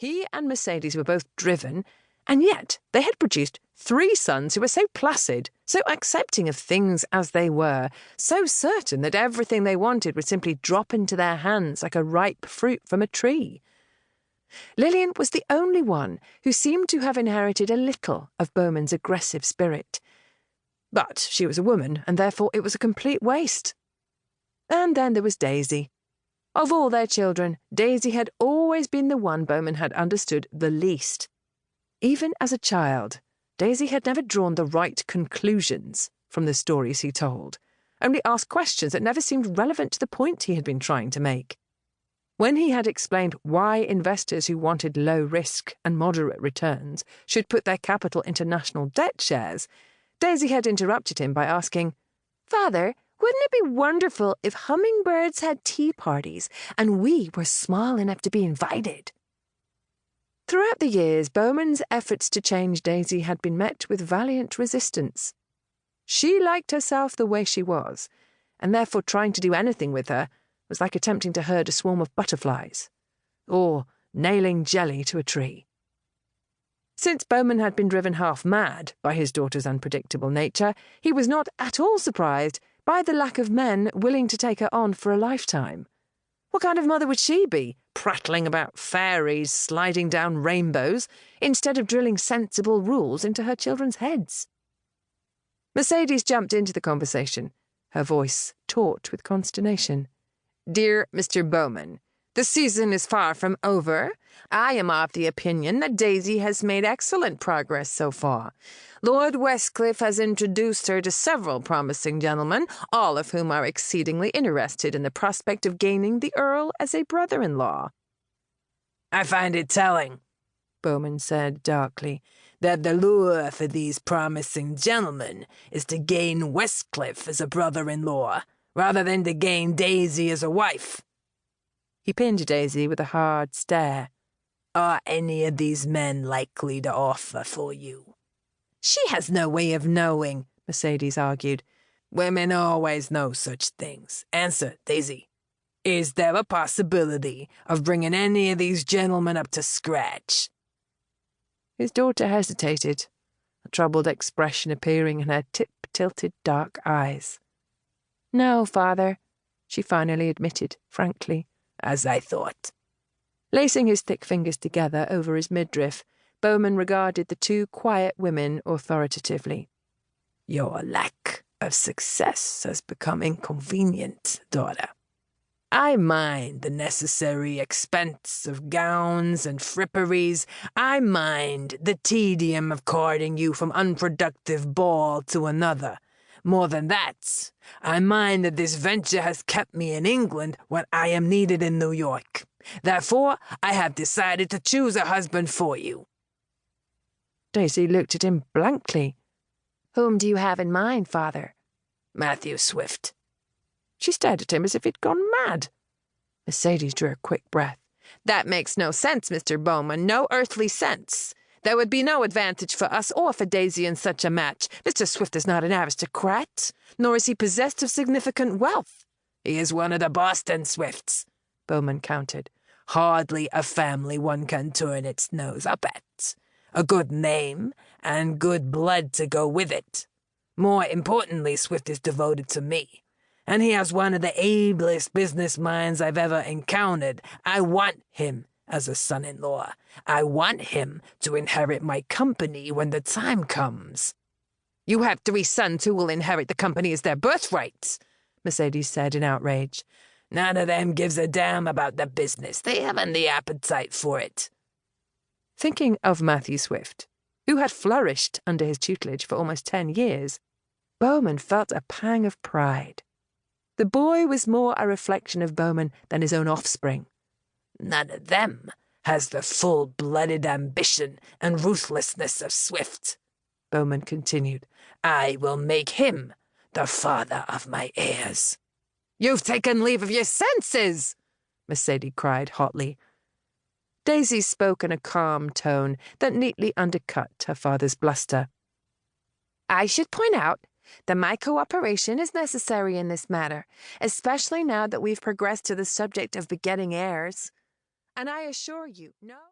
He and Mercedes were both driven, and yet they had produced 3 sons who were so placid, so accepting of things as they were, so certain that everything they wanted would simply drop into their hands like a ripe fruit from a tree. Lillian was the only one who seemed to have inherited a little of Bowman's aggressive spirit. But she was a woman, and therefore it was a complete waste. And then there was Daisy. Of all their children, Daisy had always been the one Bowman had understood the least. Even as a child, Daisy had never drawn the right conclusions from the stories he told, only asked questions that never seemed relevant to the point he had been trying to make. When he had explained why investors who wanted low risk and moderate returns should put their capital into national debt shares, Daisy had interrupted him by asking, "Father, wouldn't it be wonderful if hummingbirds had tea parties and we were small enough to be invited?" Throughout the years, Bowman's efforts to change Daisy had been met with valiant resistance. She liked herself the way she was, and therefore trying to do anything with her was like attempting to herd a swarm of butterflies, or nailing jelly to a tree. Since Bowman had been driven half mad by his daughter's unpredictable nature, he was not at all surprised by the lack of men willing to take her on for a lifetime. What kind of mother would she be, prattling about fairies sliding down rainbows, instead of drilling sensible rules into her children's heads? Mercedes jumped into the conversation, her voice taut with consternation. "Dear Mr. Bowman, the season is far from over. I am of the opinion that Daisy has made excellent progress so far. Lord Westcliff has introduced her to several promising gentlemen, all of whom are exceedingly interested in the prospect of gaining the Earl as a brother-in-law." "I find it telling," Bowman said darkly, "that the lure for these promising gentlemen is to gain Westcliff as a brother-in-law, rather than to gain Daisy as a wife." He pinned Daisy with a hard stare. "Are any of these men likely to offer for you?" "She has no way of knowing," Mercedes argued. "Women always know such things. Answer, Daisy. Is there a possibility of bringing any of these gentlemen up to scratch?" His daughter hesitated, a troubled expression appearing in her tip-tilted dark eyes. "No, father," she finally admitted, frankly. "As I thought." Lacing his thick fingers together over his midriff, Bowman regarded the 2 quiet women authoritatively. "Your lack of success has become inconvenient, daughter. I mind the necessary expense of gowns and fripperies. I mind the tedium of carting you from unproductive ball to another. More than that, I mind that this venture has kept me in England when I am needed in New York. Therefore, I have decided to choose a husband for you." Daisy looked at him blankly. "Whom do you have in mind, father?" "Matthew Swift." She stared at him as if he'd gone mad. Mercedes drew a quick breath. "That makes no sense, Mr. Bowman, no earthly sense. There would be no advantage for us or for Daisy in such a match. Mr. Swift is not an aristocrat, nor is he possessed of significant wealth." "He is one of the Boston Swifts," Bowman countered. "Hardly a family one can turn its nose up at. A good name, and good blood to go with it. More importantly, Swift is devoted to me, and he has one of the ablest business minds I've ever encountered. I want him as a son-in-law. I want him to inherit my company when the time comes." "You have 3 sons who will inherit the company as their birthright," Mercedes said in outrage. "None of them gives a damn about the business. They haven't the appetite for it." Thinking of Matthew Swift, who had flourished under his tutelage for almost 10 years, Bowman felt a pang of pride. The boy was more a reflection of Bowman than his own offspring. "None of them has the full-blooded ambition and ruthlessness of Swift," Bowman continued. "I will make him the father of my heirs." "You've taken leave of your senses!" Mercedes cried hotly. Daisy spoke in a calm tone that neatly undercut her father's bluster. "I should point out that my cooperation is necessary in this matter, especially now that we've progressed to the subject of begetting heirs. And I assure you, no..."